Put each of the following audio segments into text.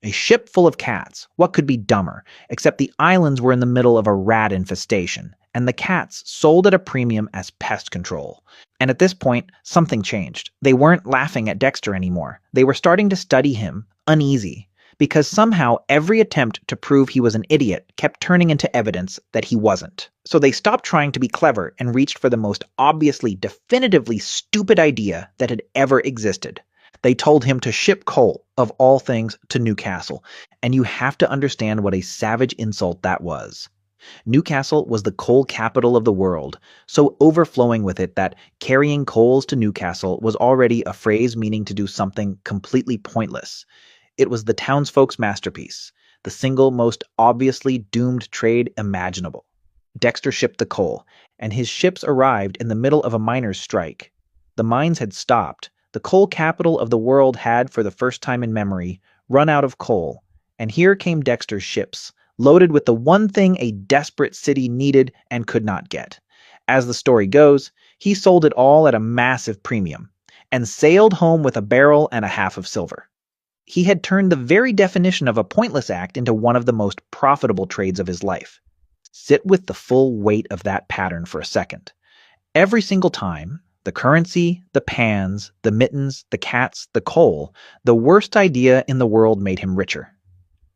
A ship full of cats. What could be dumber? Except the islands were in the middle of a rat infestation, and the cats sold at a premium as pest control. And at this point, something changed. They weren't laughing at Dexter anymore. They were starting to study him, uneasy, because somehow every attempt to prove he was an idiot kept turning into evidence that he wasn't. So they stopped trying to be clever and reached for the most obviously, definitively stupid idea that had ever existed. They told him to ship coal, of all things, to Newcastle, and you have to understand what a savage insult that was. Newcastle was the coal capital of the world, so overflowing with it that carrying coals to Newcastle was already a phrase meaning to do something completely pointless. It was the townsfolk's masterpiece, the single most obviously doomed trade imaginable. Dexter shipped the coal, and his ships arrived in the middle of a miners' strike. The mines had stopped. The coal capital of the world had, for the first time in memory, run out of coal, and here came Dexter's ships, loaded with the one thing a desperate city needed and could not get. As the story goes, he sold it all at a massive premium, and sailed home with a barrel and a half of silver. He had turned the very definition of a pointless act into one of the most profitable trades of his life. Sit with the full weight of that pattern for a second. Every single time, the currency, the pans, the mittens, the cats, the coal, the worst idea in the world made him richer.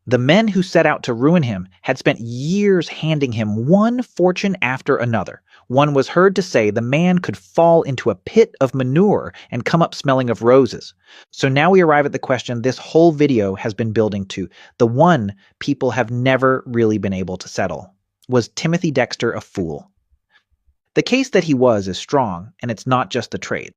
The men who set out to ruin him had spent years handing him one fortune after another. One was heard to say the man could fall into a pit of manure and come up smelling of roses. So now we arrive at the question this whole video has been building to, the one people have never really been able to settle. Was Timothy Dexter a fool? The case that he was is strong, and it's not just the trade.